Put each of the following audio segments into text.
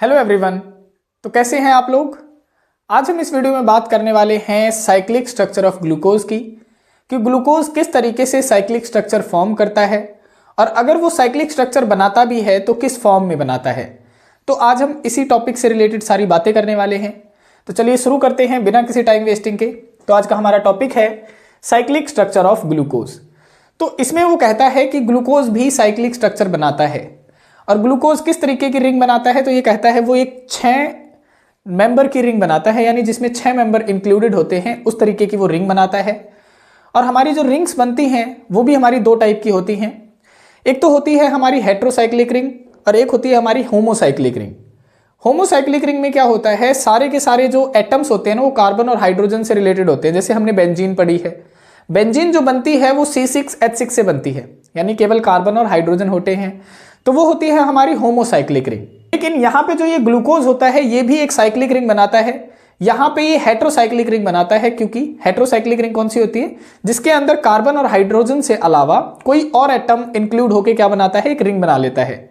Hello everyone. तो कैसे हैं आप लोग। आज हम इस वीडियो में बात करने वाले हैं साइक्लिक स्ट्रक्चर ऑफ ग्लूकोज की कि ग्लूकोज किस तरीके से साइक्लिक स्ट्रक्चर फॉर्म करता है और अगर वो साइक्लिक स्ट्रक्चर बनाता भी है तो किस फॉर्म में बनाता है। तो आज हम इसी टॉपिक से रिलेटेड सारी बातें करने वाले हैं। तो चलिए शुरू करते हैं बिना किसी टाइम वेस्टिंग के। तो आज का हमारा टॉपिक है साइक्लिक स्ट्रक्चर ऑफ ग्लूकोज। तो इसमें वो कहता है कि ग्लूकोज भी साइक्लिक स्ट्रक्चर बनाता है और ग्लूकोज किस तरीके की रिंग बनाता है। तो ये कहता है वो एक 6 मेंबर की रिंग बनाता है, यानी जिसमें 6 मेंबर इंक्लूडेड होते हैं, उस तरीके की वो रिंग बनाता है। और हमारी जो रिंग्स बनती हैं वो भी हमारी 2 टाइप की होती हैं। एक तो होती है हमारी हेट्रोसाइक्लिक रिंग और एक होती है हमारी होमोसाइक्लिक रिंग। होमोसाइक्लिक रिंग में क्या होता है, सारे के सारे जो एटम्स होते हैं ना वो कार्बन और हाइड्रोजन से रिलेटेड होते हैं। जैसे हमने बेंजीन पढ़ी है, बेंजीन जो बनती है वो C6H6 से बनती है, यानी केवल कार्बन और हाइड्रोजन होते हैं, तो वो होती है हमारी होमोसाइक्लिक रिंग। लेकिन यहाँ पे जो ये ग्लूकोज होता है ये भी एक साइक्लिक रिंग बनाता है। यहाँ पे ये हेट्रोसाइक्लिक रिंग बनाता है, क्योंकि हेट्रोसाइक्लिक रिंग कौन सी होती है, जिसके अंदर कार्बन और हाइड्रोजन से अलावा कोई और एटम इंक्लूड होकर क्या बनाता है, एक रिंग बना लेता है।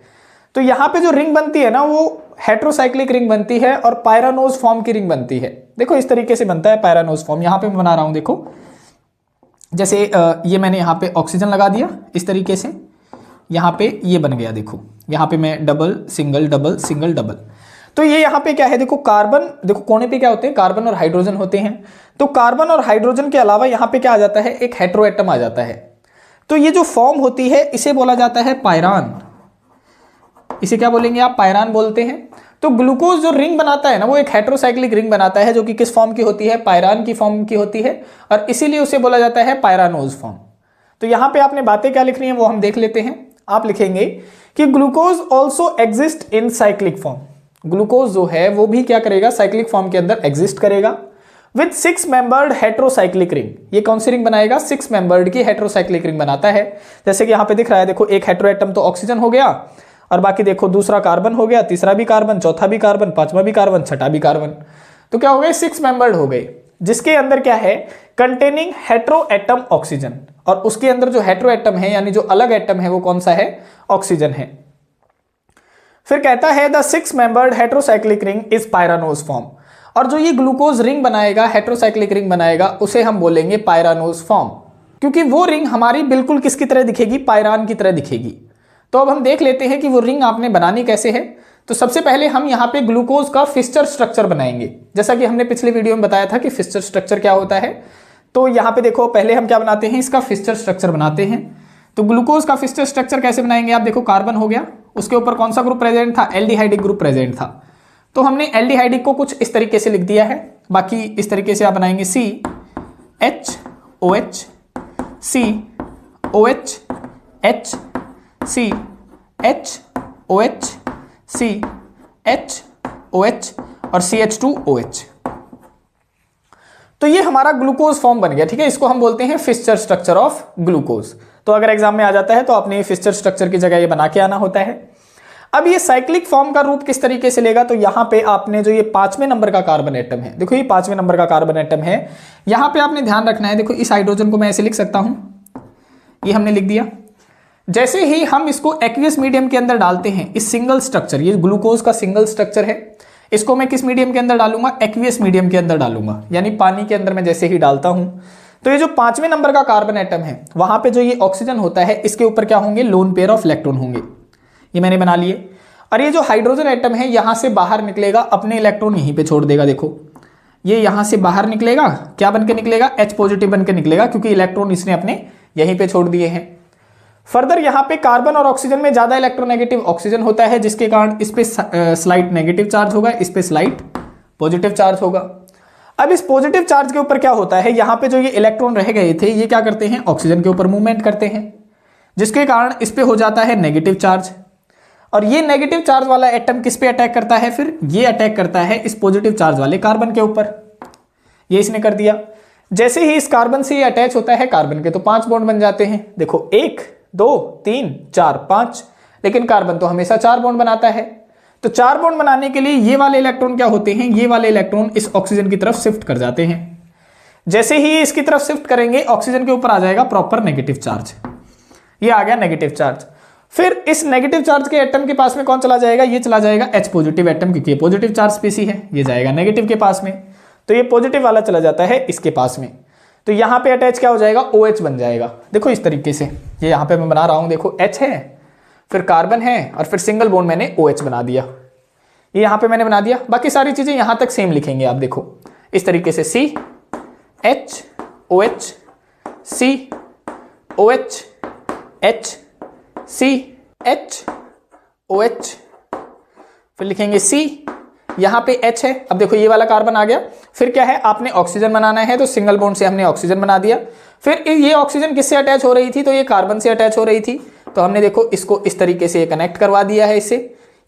तो यहाँ पे जो रिंग बनती है ना वो हेट्रोसाइक्लिक रिंग बनती है और पायरानोज फॉर्म की रिंग बनती है। देखो इस तरीके से बनता है पायरानोज फॉर्म। यहाँ पे मैं बना रहा हूँ, देखो जैसे ये मैंने यहाँ पे ऑक्सीजन लगा दिया इस तरीके से, यहाँ पे ये बन गया। देखो यहाँ पे मैं double single double single double. तो ये यहाँ पे क्या है, देखो कार्बन, देखो कोने पे क्या होते हैं, कार्बन और हाइड्रोजन होते हैं। तो कार्बन और हाइड्रोजन के अलावा यहाँ पे क्या आ जाता है, एक हेट्रो एटम आ जाता है। तो ये जो फॉर्म होती है इसे बोला जाता है पायरान। इसे क्या बोलेंगे आप, पायरान बोलते हैं। तो ग्लूकोज जो रिंग बनाता है ना वो एक हेट्रोसाइक्लिक रिंग बनाता है, जो कि किस फॉर्म की होती है, पायरान की फॉर्म की होती है, और इसीलिए उसे बोला जाता है पायरानोज फॉर्म। तो यहाँ पे आपने बातें क्या लिखनी है वो हम देख लेते हैं। आप लिखेंगे कि glucose also exist in cyclic form. Glucose जो है वो भी क्या करेगा, साइक्लिक फॉर्म के अंदर एग्जिस्ट करेगा विद 6 मेंबर्ड हेट्रोसाइक्लिक रिंग। ये कौन सी रिंग बनाएगा, 6 मेंबर्ड की हेट्रोसाइक्लिक रिंग बनाता है। जैसे कि यहाँ पे दिख रहा है, देखो एक हेट्रो एटम तो ऑक्सीजन हो गया, और बाकी देखो दूसरा कार्बन हो गया, तीसरा भी कार्बन, चौथा भी कार्बन, पांचवा भी कार्बन, छठा भी कार्बन। तो क्या हो गए, 6 मेंबर्ड हो गए, जिसके अंदर क्या है, कंटेनिंग हेट्रो एटम ऑक्सीजन। और उसके अंदर जो हेट्रो एटम है यानी जो अलग एटम है वो कौन सा है, ऑक्सीजन है। फिर कहता है the 6 membered heterocyclic ring is pyranose form. और जो ये ग्लूकोज रिंग बनाएगा, हेट्रोसाइक्लिक रिंग बनाएगा, उसे हम बोलेंगे पायरानोज फॉर्म, क्योंकि वो रिंग हमारी बिल्कुल किसकी तरह दिखेगी, पायरान की तरह दिखेगी। तो अब हम देख लेते हैं कि वो रिंग आपने बनानी कैसे है। तो सबसे पहले हम यहाँ पे ग्लूकोज का फिस्चर स्ट्रक्चर बनाएंगे, जैसा कि हमने पिछले वीडियो में बताया था कि फिस्चर स्ट्रक्चर क्या होता है। तो यहाँ पे देखो पहले हम क्या बनाते हैं, इसका फिस्चर स्ट्रक्चर बनाते हैं। तो ग्लूकोज का फिस्चर स्ट्रक्चर कैसे बनाएंगे, आप देखो कार्बन हो गया, उसके ऊपर कौन सा ग्रुप प्रेजेंट था, एल्डिहाइडिक ग्रुप प्रेजेंट था। तो हमने एल्डिहाइडिक को कुछ इस तरीके से लिख दिया है, बाकी इस तरीके से आप बनाएंगे CHOH COH HCHOH CHOH और CH2OH। तो ये हमारा ग्लूकोज फॉर्म बन गया, ठीक है। इसको हम बोलते हैं फिस्चर स्ट्रक्चर ऑफ ग्लूकोज। तो अगर एग्जाम में आ जाता है तो आपने फिस्चर स्ट्रक्चर की जगह ये बना के आना होता है। अब ये साइक्लिक फॉर्म का रूप किस तरीके से लेगा, तो यहां पे आपने जो ये 5वें नंबर का कार्बन एटम है, देखो ये 5वें नंबर का कार्बन एटम है, यहां पे आपने ध्यान रखना है। देखो इस हाइड्रोजन को मैं ऐसे लिख सकता हूं, ये हमने लिख दिया। जैसे ही हम इसको एक्वियस मीडियम के अंदर डालते हैं, इस सिंगल स्ट्रक्चर, ये ग्लूकोज का सिंगल स्ट्रक्चर है, इसको मैं किस मीडियम के अंदर डालूंगा, एक्वियस मीडियम के अंदर डालूंगा, यानी पानी के अंदर मैं जैसे ही डालता हूं तो ये जो 5वें नंबर का कार्बन एटम है वहां पे जो ये ऑक्सीजन होता है इसके ऊपर क्या होंगे, लोन पेयर ऑफ इलेक्ट्रॉन होंगे, ये मैंने बना लिए। और ये जो हाइड्रोजन एटम है यहां से बाहर निकलेगा, अपने इलेक्ट्रॉन यहीं पे छोड़ देगा। देखो ये यहां से बाहर निकलेगा, क्या बन के निकलेगा, H पॉजिटिव बन के निकलेगा, क्योंकि इलेक्ट्रॉन इसने अपने यहीं पे छोड़ दिए हैं। फर्दर यहाँ पे कार्बन और ऑक्सीजन में ज्यादा इलेक्ट्रोनेगेटिव ऑक्सीजन होता है, जिसके कारण इस पे स्लाइट नेगेटिव चार्ज होगा, इस पे स्लाइट पॉजिटिव चार्ज होगा। अब इस पॉजिटिव चार्ज के ऊपर क्या होता है, यहाँ पे जो ये इलेक्ट्रॉन रह गए थे ये क्या करते हैं, ऑक्सीजन के ऊपर मूवमेंट करते हैं, जिसके कारण इस पे हो जाता है नेगेटिव चार्ज। और ये नेगेटिव चार्ज वाला एटम किस पे अटैक करता है, फिर ये अटैक करता है इस पॉजिटिव चार्ज वाले कार्बन के ऊपर। ये इसने कर दिया। जैसे ही इस कार्बन से ये अटैच होता है, कार्बन के तो 5 बॉन्ड बन जाते हैं। देखो 1 2 3 4 5, लेकिन कार्बन तो हमेशा 4 बॉन्ड बनाता है। तो 4 बॉन्ड बनाने के लिए ये वाले इलेक्ट्रॉन क्या होते हैं, ये वाले इलेक्ट्रॉन इस ऑक्सीजन की तरफ शिफ्ट कर जाते हैं। जैसे ही इसकी तरफ शिफ्ट करेंगे, ऑक्सीजन के ऊपर आ जाएगा प्रॉपर नेगेटिव चार्ज, ये आ गया नेगेटिव चार्ज। फिर इस नेगेटिव चार्ज के एटम के पास में कौन चला जाएगा, ये चला जाएगा H पॉजिटिव एटम, क्योंकि ये पॉजिटिव चार्ज स्पीसी है, ये जाएगा नेगेटिव के पास में, तो ये पॉजिटिव वाला चला जाता है इसके पास में। तो यहाँ पे अटैच क्या हो जाएगा, OH बन जाएगा। देखो इस तरीके से, ये यहाँ पे मैं बना रहा हूँ, देखो H है, फिर कार्बन है, और फिर सिंगल बॉन्ड मैंने OH बना दिया, ये यहाँ पे मैंने बना दिया। बाकी सारी चीजें यहाँ तक सेम लिखेंगे आप, देखो इस तरीके से C H OH C OH H C H OH, फिर लिखेंगे C, यहाँ पे H है। अब देखो ये वाला कार्बन आ गया, फिर क्या है, आपने ऑक्सीजन बनाना है, तो सिंगल बॉन्ड से हमने ऑक्सीजन बना दिया। फिर ये ऑक्सीजन किससे अटैच हो रही थी, तो ये कार्बन से अटैच हो रही थी, तो हमने देखो इसको इस तरीके से कनेक्ट करवा दिया है, इससे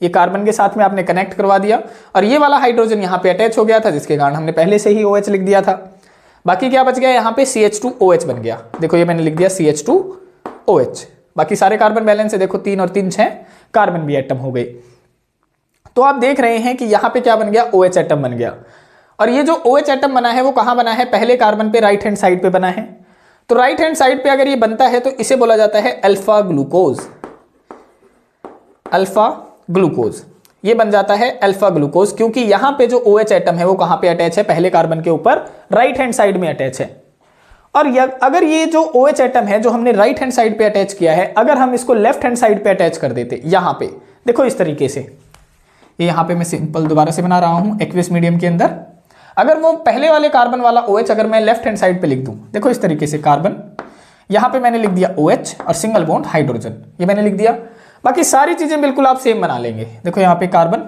ये कार्बन के साथ में आपने कनेक्ट करवा दिया, और ये वाला हाइड्रोजन यहाँ पे अटैच हो गया था, जिसके कारण हमने पहले से ही OH लिख दिया था। बाकी क्या बच गया, यहाँ पे CH2OH बन गया, देखो ये मैंने लिख दिया CH2OH। बाकी सारे कार्बन बैलेंस है, देखो 3 और 3 6, कार्बन भी एटम हो गए। तो आप देख रहे हैं कि यहाँ पे क्या बन गया, OH एटम बन गया। और ये जो OH एटम बना है वो कहाँ बना है, पहले कार्बन पे राइट हैंड साइड पे बना है। तो राइट हैंड साइड पे अगर ये बनता है तो इसे बोला जाता है अल्फा ग्लूकोज। अल्फा ग्लूकोज ये बन जाता है अल्फा ग्लूकोज, क्योंकि यहाँ पे जो OH एटम है वो कहाँ पे अटैच है, पहले कार्बन के ऊपर राइट हैंड साइड में अटैच है। और अगर ये जो OH एटम है जो हमने राइट हैंड साइड पे अटैच किया है, अगर हम इसको लेफ्ट हैंड साइड पे अटैच कर देते, यहाँ पे देखो इस तरीके से, ये यहाँ पे मैं सिंपल दोबारा से बना रहा हूँ एक्वियस मीडियम के अंदर, अगर वो पहले वाले कार्बन वाला OH अगर मैं लेफ्ट हैंड साइड पे लिख दूं, देखो इस तरीके से कार्बन, यहाँ पे मैंने लिख दिया OH और सिंगल बॉन्ड हाइड्रोजन, ये मैंने लिख दिया। बाकी सारी चीजें बिल्कुल आप सेम बना लेंगे, देखो यहाँ पे कार्बन,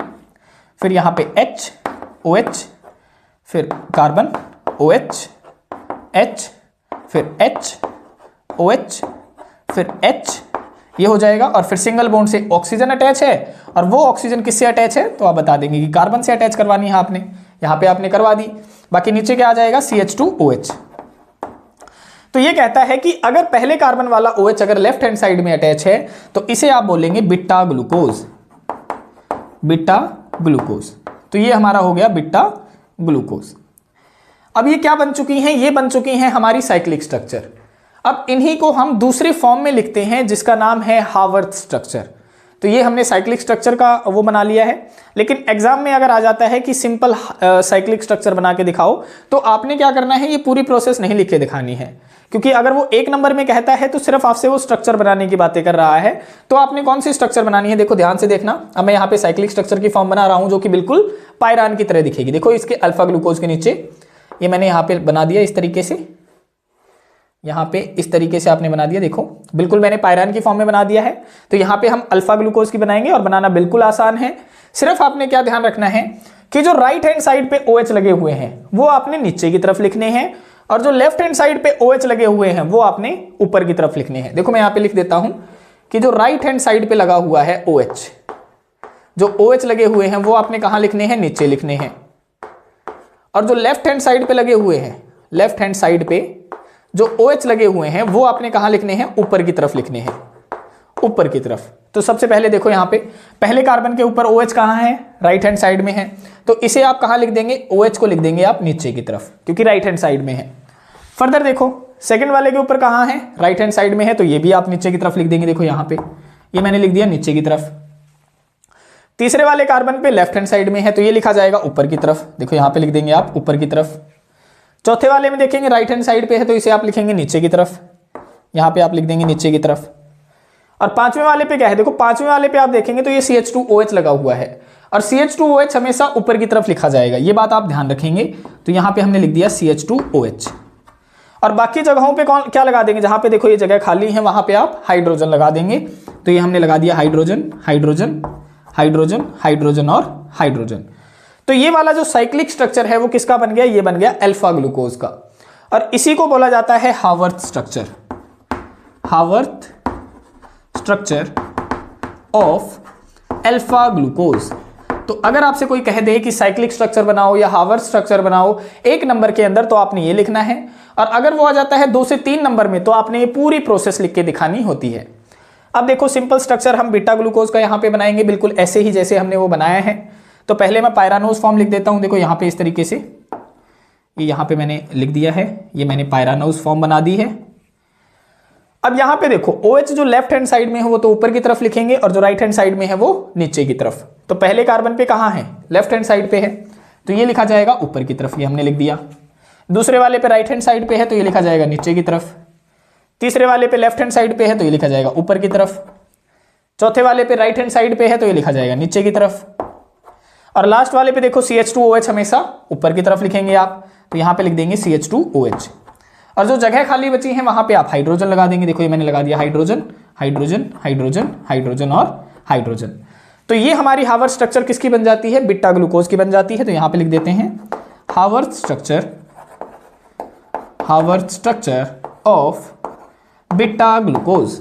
फिर यहाँ पे H OH, फिर कार्बन OH H, फिर H OH, फिर H, ये हो जाएगा। और फिर सिंगल बॉन्ड से ऑक्सीजन अटैच है, और वो ऑक्सीजन किससे अटैच है, तो आप बता देंगे कि कार्बन से अटैच करवानी है आपने, यहाँ पे आपने करवा दी। बाकी नीचे क्या आ जाएगा, CH2OH। तो ये कहता है कि अगर पहले कार्बन वाला OH अगर लेफ्ट हैंड साइड में अटैच है तो इसे आप बोलेंगे बीटा ग्लूकोज। बीटा ग्लूकोज, तो ये हमारा हो गया बीटा ग्लूकोज। अब ये क्या बन चुकी हैं, ये बन चुकी हैं हमारी साइक्लिक स्ट्रक्चर। अब इन्हीं को हम दूसरे फॉर्म में लिखते हैं जिसका नाम है हावर्थ स्ट्रक्चर। तो ये हमने साइक्लिक स्ट्रक्चर का वो बना लिया है, लेकिन एग्जाम में अगर आ जाता है कि सिंपल साइक्लिक स्ट्रक्चर बना के दिखाओ, तो आपने क्या करना है, ये पूरी प्रोसेस नहीं लिख के दिखानी है, क्योंकि अगर वो 1 नंबर में कहता है तो सिर्फ आपसे वो स्ट्रक्चर बनाने की बातें कर रहा है। तो आपने कौन सी स्ट्रक्चर बनानी है, देखो ध्यान से देखना। अब मैं यहाँ पे साइक्लिक स्ट्रक्चर की फॉर्म बना रहा हूँ जो कि बिल्कुल पायरान की तरह दिखेगी। देखो इसके अल्फा ग्लूकोज के नीचे ये मैंने यहाँ पे बना दिया इस तरीके से, यहाँ पे इस तरीके से आपने बना दिया, देखो बिल्कुल मैंने पायरान की फॉर्म में बना दिया है। तो यहाँ पे हम अल्फा ग्लूकोज की बनाएंगे, और बनाना बिल्कुल आसान है। सिर्फ आपने क्या ध्यान रखना है कि जो राइट हैंड साइड पे OH लगे हुए हैं वो आपने नीचे की तरफ लिखने हैं, और जो लेफ्ट हैंड साइड पे OH लगे हुए हैं वो आपने ऊपर की तरफ लिखने हैं। देखो मैं यहाँ पे लिख देता हूं कि जो राइट हैंड साइड पे लगा हुआ है OH, जो OH लगे हुए हैं वो आपने कहाँ लिखने हैं, नीचे लिखने हैं। और जो लेफ्ट हैंड साइड पे लगे हुए हैं, लेफ्ट हैंड साइड पे जो OH लगे हुए हैं वो आपने कहाँ लिखने हैं, ऊपर की तरफ लिखने हैं, ऊपर की तरफ। तो सबसे पहले देखो यहाँ पे पहले कार्बन के ऊपर OH कहाँ है, राइट हैंड साइड में है, तो इसे आप कहाँ लिख देंगे, OH को लिख देंगे आप नीचे की तरफ, क्योंकि राइट हैंड साइड में है। फर्दर देखो सेकंड वाले के ऊपर कहाँ है, राइट हैंड साइड में है, तो ये भी आप नीचे की तरफ लिख देंगे। देखो यहाँ पे ये मैंने लिख दिया नीचे की तरफ। तीसरे वाले कार्बन पे लेफ्ट हैंड साइड में है, तो ये लिखा जाएगा ऊपर की तरफ, देखो यहाँ पे लिख देंगे आप ऊपर की तरफ। चौथे वाले में देखेंगे राइट हैंड साइड पे है, तो इसे आप लिखेंगे नीचे की तरफ, यहाँ पे आप लिख देंगे नीचे की तरफ। और पांचवें वाले पे क्या है, देखो पांचवें वाले पे आप देखेंगे तो ये CH2OH लगा हुआ है, और CH2OH हमेशा ऊपर की तरफ लिखा जाएगा, ये बात आप ध्यान रखेंगे। तो यहाँ पे हमने लिख दिया CH2OH। और बाकी जगहों पे कौन क्या लगा देंगे, जहां पे देखो ये जगह खाली है वहां पे आप हाइड्रोजन लगा देंगे। तो ये हमने लगा दिया हाइड्रोजन हाइड्रोजन हाइड्रोजन हाइड्रोजन और हाइड्रोजन। तो ये वाला जो साइक्लिक स्ट्रक्चर है वो किसका बन गया, ये बन गया अल्फा ग्लूकोज का, और इसी को बोला जाता है Haworth structure. Haworth structure of alpha glucose. तो अगर आपसे कोई कह दे कि साइक्लिक स्ट्रक्चर बनाओ या हावर्थ स्ट्रक्चर बनाओ 1 नंबर के अंदर, तो आपने ये लिखना है। और अगर वो आ जाता है 2 से 3 नंबर में, तो आपने ये पूरी प्रोसेस लिख के दिखानी होती है। अब देखो सिंपल स्ट्रक्चर हम बीटा ग्लूकोज का यहाँ पे बनाएंगे बिल्कुल ऐसे ही जैसे हमने वो बनाया है। तो पहले मैं पायरानोज फॉर्म लिख देता हूँ, देखो यहाँ पे इस तरीके से, ये यहाँ पे मैंने लिख दिया है, ये मैंने पायरानोज फॉर्म बना दी है। अब यहां पे देखो OH जो लेफ्ट हैंड साइड में है वो तो ऊपर की तरफ लिखेंगे और जो राइट हैंड साइड में है वो नीचे की तरफ। तो पहले कार्बन पे कहां है, लेफ्ट हैंड साइड पे है, तो ये लिखा जाएगा ऊपर की तरफ, ये हमने लिख दिया। दूसरे वाले पे राइट हैंड साइड पे है तो ये लिखा जाएगा नीचे की तरफ। तीसरे वाले पे लेफ्ट हैंड साइड पे है तो ये लिखा जाएगा ऊपर की तरफ। चौथे वाले पे राइट हैंड साइड पे है तो ये लिखा जाएगा नीचे की तरफ। और लास्ट वाले पे देखो CH2OH हमेशा ऊपर की तरफ लिखेंगे आप, तो यहां पे लिख देंगे CH2OH। और जो जगह खाली बची है वहां पे आप हाइड्रोजन लगा देंगे। देखो ये मैंने लगा दिया हाइड्रोजन, हाइड्रोजन, हाइड्रोजन, हाइड्रोजन और हाइड्रोजन। तो ये हमारी हावर्थ स्ट्रक्चर किसकी बन जाती है, बीटा ग्लूकोज की बन जाती है। तो यहां पे लिख देते हैं Haworth structure of beta glucose.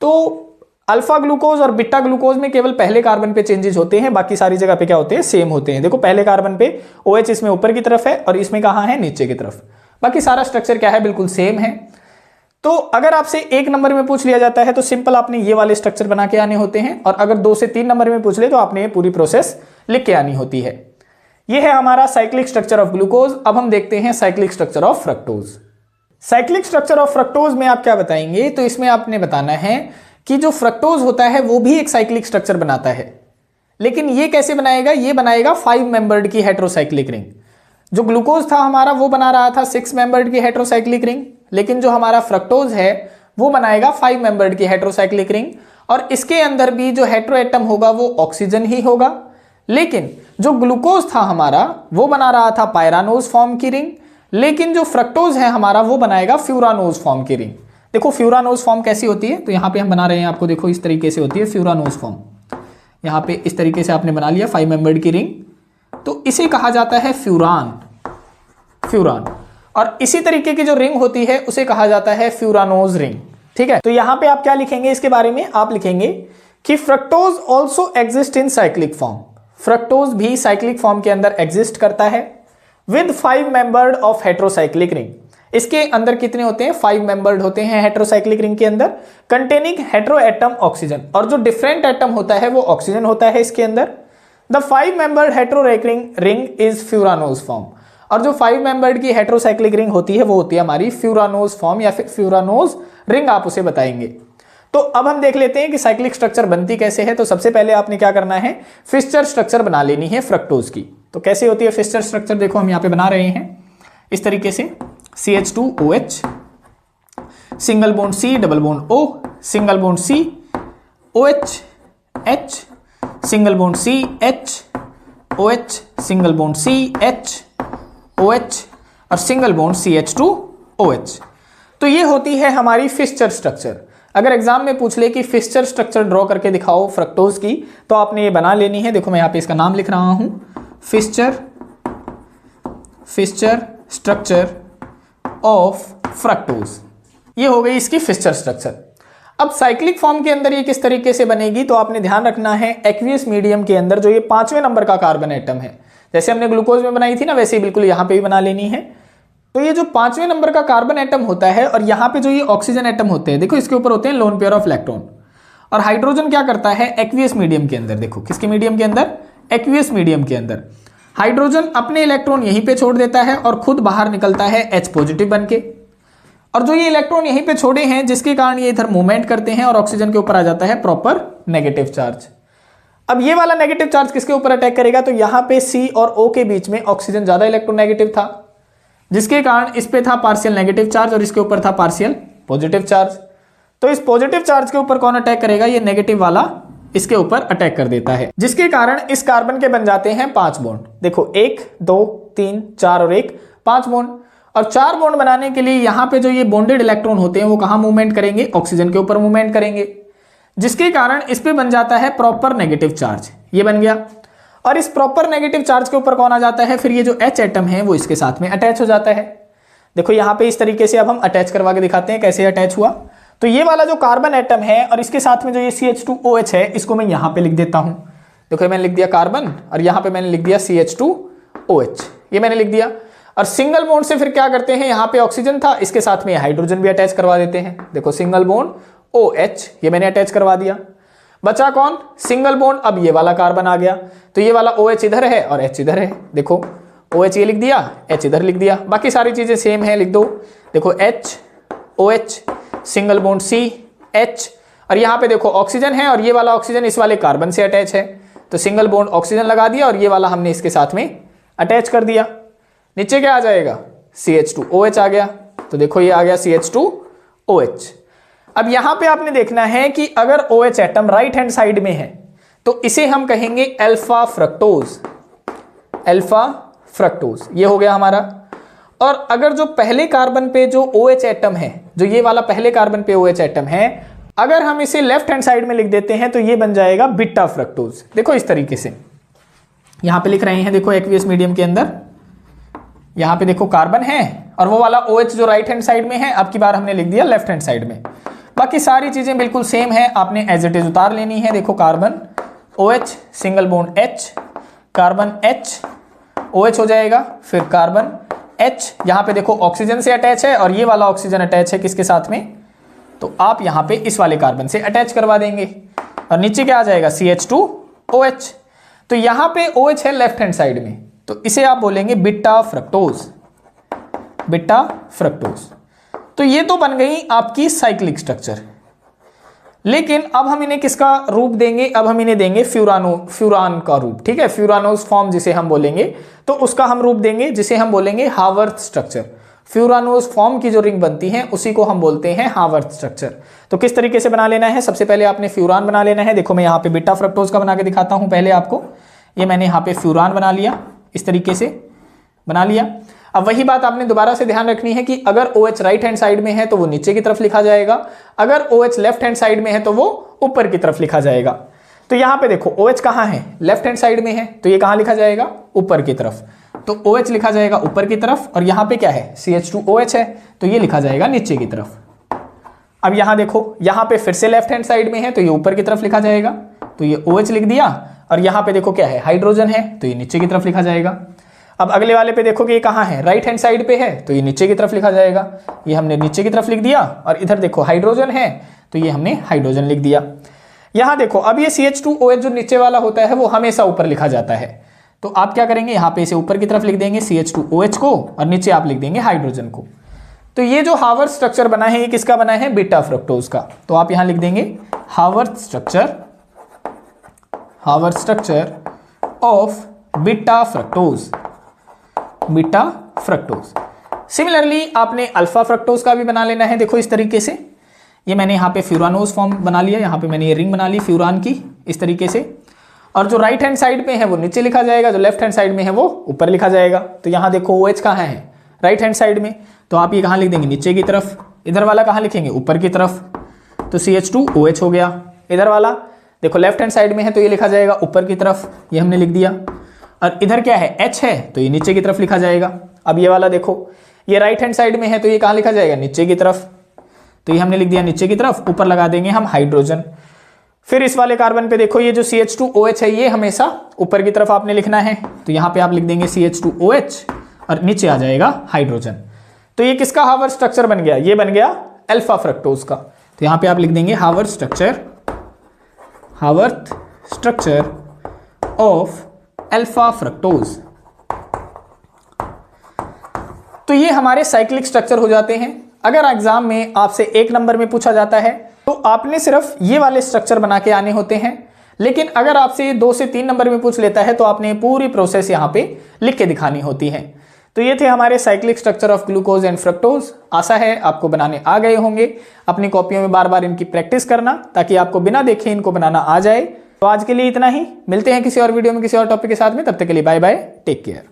तो अल्फा ग्लूकोज और बीटा ग्लूकोज में केवल पहले कार्बन पे चेंजेस होते हैं, बाकी सारी जगह पे क्या होते हैं, सेम होते हैं। देखो पहले कार्बन पे OH इसमें ऊपर की तरफ है और इसमें कहां है, नीचे की तरफ। बाकी सारा स्ट्रक्चर क्या है, बिल्कुल सेम है। तो अगर आपसे 1 नंबर में पूछ लिया जाता है तो सिंपल आपने ये वाले स्ट्रक्चर बना के आने होते हैं, और अगर 2 से 3 नंबर में पूछ ले तो आपने ये पूरी प्रोसेस लिख के आनी होती है। ये है हमारा साइक्लिक स्ट्रक्चर ऑफ ग्लूकोज। अब हम देखते हैं cyclic structure of fructose. Cyclic structure of fructose में आप क्या बताएंगे, तो इसमें आपने बताना है कि जो फ्रक्टोज होता है वो भी एक साइक्लिक स्ट्रक्चर बनाता है, लेकिन ये कैसे बनाएगा, ये बनाएगा 5 मेंबर्ड की हेटेरोसाइक्लिक रिंग। जो ग्लूकोज था हमारा वो बना रहा था 6 मेंबर्ड की हेटेरोसाइक्लिक रिंग, लेकिन जो हमारा फ्रक्टोज है वो बनाएगा 5 मेंबर्ड की हेटेरोसाइक्लिक रिंग। और इसके अंदर भी जो हेटेरो एटम होगा वो ऑक्सीजन ही होगा। लेकिन जो ग्लूकोज था हमारा वो बना रहा था पायरानोज फॉर्म की रिंग, लेकिन जो फ्रक्टोज है हमारा वो बनाएगा फ्यूरानोज फॉर्म की रिंग। देखो फ्यूरानोज फॉर्म कैसी होती है, तो यहां पे हम बना रहे हैं आपको, देखो इस तरीके से होती है फ्यूरानोज फॉर्म। यहां पे इस तरीके से आपने बना लिया 5 मेंबर्ड की रिंग, तो इसे कहा जाता है फ्यूरान। और इसी तरीके की जो रिंग होती है उसे कहा जाता है फ्यूरानोज रिंग। ठीक है, तो यहां पे आप क्या लिखेंगे इसके बारे में, आप लिखेंगे कि fructose also exist in cyclic form. Fructose भी साइक्लिक फॉर्म के अंदर एग्जिस्ट करता है with 5 membered of heterocyclic ring. इसके अंदर कितने होते हैं, 5 मेंबर्ड होते हैं हेटेरोसाइक्लिक रिंग के अंदर, कंटेनिंग हेटेरो एटम ऑक्सीजन। और जो डिफरेंट एटम होता है वो ऑक्सीजन होता है इसके अंदर। The 5 membered heterocyclic ring is furanose form. और जो 5 मेंबर्ड की हेटेरोसाइक्लिक रिंग होती है वो होती है हमारी फ्यूरानोज फॉर्म या फिर फ्यूरानोज रिंग, आप उसे बताएंगे। तो अब हम देख लेते हैं कि साइक्लिक स्ट्रक्चर बनती कैसे है। तो सबसे पहले आपने क्या करना है, फिस्चर स्ट्रक्चर बना लेनी है फ्रक्टोज की। तो कैसे होती है फिस्चर स्ट्रक्चर, देखो हम यहाँ पे बना रहे हैं इस तरीके से, CH2OH, single bond C, double bond O, single bond C, OH, H, single bond C, H, OH, single bond C, H, OH और सिंगल बॉन्ड CH2OH। तो ये होती है हमारी फिस्चर स्ट्रक्चर। अगर एग्जाम में पूछ ले कि फिस्चर स्ट्रक्चर ड्रॉ करके दिखाओ फ्रक्टोज की, तो आपने ये बना लेनी है। देखो मैं यहाँ पे इसका नाम लिख रहा हूं, फिस्चर स्ट्रक्चर ऑफ फ्रक्टोज। ये हो गई इसकी फिस्चर स्ट्रक्चर। अब साइक्लिक फॉर्म के अंदर ये किस तरीके से बनेगी, तो आपने ध्यान रखना है एक्वियस मीडियम के अंदर जो ये 5वें नंबर का कार्बन एटम है, जैसे हमने ग्लूकोज में बनाई थी ना, वैसे ही बिल्कुल यहाँ पे भी बना लेनी है। तो ये जो 5वें नंबर का कार्बन एटम होता है और यहाँ पे जो ये ऑक्सीजन एटम होते हैं, देखो इसके ऊपर होते हैं लोन पेयर ऑफ इलेक्ट्रॉन। और हाइड्रोजन क्या करता है एक्वियस मीडियम के अंदर, देखो किसके मीडियम के अंदर, एक्वियस मीडियम के अंदर हाइड्रोजन अपने इलेक्ट्रॉन यहीं पे छोड़ देता है और खुद बाहर निकलता है H पॉजिटिव बन के। और जो ये इलेक्ट्रॉन यहीं पे छोड़े हैं जिसके कारण ये इधर मूवमेंट करते हैं और ऑक्सीजन के ऊपर आ जाता है प्रॉपर नेगेटिव चार्ज। अब ये वाला नेगेटिव चार्ज किसके ऊपर अटैक करेगा, तो यहाँ पे C और O के बीच में ऑक्सीजन ज्यादा इलेक्ट्रोनेगेटिव था, जिसके कारण इस पे था पार्शियल नेगेटिव चार्ज और इसके ऊपर था पार्शियल पॉजिटिव चार्ज। तो इस पॉजिटिव चार्ज के ऊपर कौन अटैक करेगा, ये नेगेटिव वाला इसके ऊपर अटैक कर देता है, जिसके कारण इस कार्बन के बन जाते हैं 5 बॉन्ड। देखो 1 2 3 4 और 1 5 बॉन्ड। और 4 बॉन्ड बनाने के लिए यहाँ पे जो ये बॉन्डेड इलेक्ट्रॉन होते हैं वो कहाँ मूवमेंट करेंगे, ऑक्सीजन के ऊपर मूवमेंट करेंगे, जिसके कारण इस पे बन जाता है प्रॉपर नेगेटिव चार्ज। ये बन गया। और इस प्रॉपर नेगेटिव चार्ज के ऊपर कौन आ जाता है, फिर ये जो H एटम है वो इसके साथ में अटैच हो जाता है। देखो यहाँ पे इस तरीके से अब हम अटैच करवा के दिखाते हैं कैसे अटैच हुआ। तो ये वाला जो कार्बन एटम है और इसके साथ में जो ये CH2OH है, इसको मैं यहाँ पे लिख देता हूँ। देखो मैंने लिख दिया कार्बन और यहाँ पे मैंने लिख दिया CH2OH, ये मैंने लिख दिया। और सिंगल बॉन्ड से फिर क्या करते हैं, यहाँ पे ऑक्सीजन था, इसके साथ में हाइड्रोजन भी अटैच करवा देते हैं। देखो सिंगल बॉन्ड OH, ये मैंने अटैच करवा दिया। बचा कौन, सिंगल बॉन्ड। अब ये वाला कार्बन आ गया, तो ये वाला OH इधर है और H इधर है। देखो OH ये लिख दिया, H इधर लिख दिया, बाकी सारी चीजें सेम है, लिख दो। देखो H OH single bond CH, और यहाँ पे देखो ऑक्सीजन है और ये वाला ऑक्सीजन इस वाले कार्बन से अटैच है, तो सिंगल बॉन्ड ऑक्सीजन लगा दिया और ये वाला हमने इसके साथ में अटैच कर दिया। नीचे क्या आ जाएगा, CH2OH आ गया। तो देखो ये आ गया CH2OH। अब यहां पे आपने देखना है कि अगर OH atom right hand side में है तो इसे हम कहेंगे अल्फा फ्रक्टोज, अल्फा फ्रक्टोज, ये हो गया हमारा। और अगर जो पहले कार्बन पे जो OH एटम है, जो ये वाला पहले कार्बन पे OH एटम है, अगर हम इसे लेफ्ट हैंड साइड में लिख देते हैं तो ये बन जाएगा बीटा फ्रक्टोज। देखो इस तरीके से यहां पे लिख रहे हैं, देखो एक्वियस मीडियम के अंदर यहां पे देखो कार्बन है और वो वाला OH जो राइट हैंड साइड में है, अब की बार हमने लिख दिया लेफ्ट हैंड साइड में। बाकी सारी चीजें बिल्कुल सेम है, आपने एज इट इज उतार लेनी है। देखो carbon OH, single bond H, carbon H, OH हो जाएगा, फिर कार्बन H, यहां पे देखो ऑक्सीजन से अटैच है और ये वाला ऑक्सीजन अटैच है किसके साथ में, तो आप यहां पे इस वाले कार्बन से अटैच करवा देंगे और नीचे क्या आ जाएगा CH2OH। तो यहां पे OH है लेफ्ट हैंड साइड में, तो इसे आप बोलेंगे बीटा फ्रक्टोज, बीटा फ्रक्टोज। तो ये तो बन गई आपकी साइक्लिक स्ट्रक्चर। लेकिन अब हम इन्हें किसका रूप देंगे, अब हम इन्हें देंगे फ्यूरान का रूप, ठीक है, फ्यूरानोस फॉर्म जिसे हम बोलेंगे, तो उसका हम रूप देंगे जिसे हम बोलेंगे हावर्थ स्ट्रक्चर। फ्यूरानोस फॉर्म की जो रिंग बनती है उसी को हम बोलते हैं हावर्थ स्ट्रक्चर। तो किस तरीके से बना लेना है, सबसे पहले आपने फ्यूरान बना लेना है। देखो मैं यहाँ पे बीटा फ्रक्टोज का बना के दिखाता हूँ पहले आपको। ये मैंने यहाँ पे फ्यूरान बना लिया, इस तरीके से बना लिया। अब वही बात आपने दोबारा से ध्यान रखनी है कि अगर OH राइट हैंड साइड में है तो वो नीचे की तरफ लिखा जाएगा, अगर OH लेफ्ट हैंड साइड में है तो वो ऊपर की तरफ लिखा जाएगा। तो यहाँ पे देखो OH कहाँ है, लेफ्ट हैंड साइड में है, तो ये कहाँ लिखा जाएगा, ऊपर की तरफ। तो OH लिखा जाएगा ऊपर की तरफ और यहाँ पे क्या है CH2OH है, तो ये लिखा जाएगा नीचे की तरफ। अब यहाँ देखो, यहाँ पे फिर से लेफ्ट हैंड साइड में है तो ये ऊपर की तरफ लिखा जाएगा, तो ये OH लिख दिया। और यहाँ पे देखो क्या है, हाइड्रोजन है, तो ये नीचे की तरफ लिखा जाएगा। अब अगले वाले पे देखो कि ये कहाँ है, राइट हैंड साइड पे है, तो ये नीचे की तरफ लिखा जाएगा। ये हमने नीचे की तरफ लिख दिया और इधर देखो हाइड्रोजन है, तो ये हमने हाइड्रोजन लिख दिया। यहाँ देखो अब ये CH2OH जो नीचे वाला होता है वो हमेशा ऊपर लिखा जाता है, तो आप क्या करेंगे, यहाँ पे इसे ऊपर की तरफ लिख देंगे CH2OH को और नीचे आप लिख देंगे हाइड्रोजन को। तो ये जो हावर्थ स्ट्रक्चर बना है ये किसका बना है, बीटा फ्रक्टोज का। तो आप यहाँ लिख देंगे Haworth structure, Haworth structure of beta fructose, beta fructose. Similarly आपने अल्फा फ्रक्टोज का भी बना लेना है। देखो इस तरीके से, ये मैंने यहाँ पे फ्यूरानोज फॉर्म बना लिया, यहाँ पे मैंने ये रिंग बना ली फ्यूरान की इस तरीके से, और जो राइट हैंड साइड में है वो नीचे लिखा जाएगा, जो लेफ्ट हैंड साइड में है वो ऊपर लिखा जाएगा। तो यहाँ देखो OH कहाँ है, राइट हैंड साइड में, तो आप ये कहाँ लिख देंगे, नीचे की तरफ। इधर वाला कहाँ लिखेंगे, ऊपर की तरफ, तो CH2OH हो गया। इधर वाला देखो लेफ्ट हैंड साइड में है तो ये लिखा जाएगा ऊपर की तरफ, ये हमने लिख दिया। और इधर क्या है, H है, तो ये नीचे की तरफ लिखा जाएगा। अब ये वाला देखो, ये राइट हैंड साइड में है तो ये कहाँ लिखा जाएगा, नीचे की तरफ, तो ये हमने लिख दिया नीचे की तरफ। ऊपर लगा देंगे हम हाइड्रोजन। फिर इस वाले कार्बन पे देखो ये जो CH2OH है ये हमेशा ऊपर की तरफ आपने लिखना है, तो यहाँ पे आप लिख देंगे CH2OH और नीचे आ जाएगा हाइड्रोजन। तो ये किसका हावर्थ स्ट्रक्चर बन गया, ये बन गया अल्फा फ्रक्टोज का। तो यहाँ पे आप लिख देंगे Haworth structure, Haworth structure of alpha fructose. तो ये हमारे साइक्लिक स्ट्रक्चर हो जाते हैं। अगर एग्जाम में आपसे 1 नंबर में पूछा जाता है तो आपने सिर्फ ये वाले स्ट्रक्चर बना के आने होते हैं, लेकिन अगर आपसे 2 से 3 नंबर में पूछ लेता है तो आपने पूरी प्रोसेस यहाँ पे लिख के दिखानी होती है। तो ये थे हमारे cyclic structure of glucose and fructose. आशा है आपको बनाने आ गए होंगे। अपनी कॉपियों में बार बार इनकी प्रैक्टिस करना ताकि आपको बिना देखे इनको बनाना आ जाए। तो आज के लिए इतना ही, मिलते हैं किसी और वीडियो में किसी और टॉपिक के साथ में। तब तक के लिए बाय बाय, टेक केयर।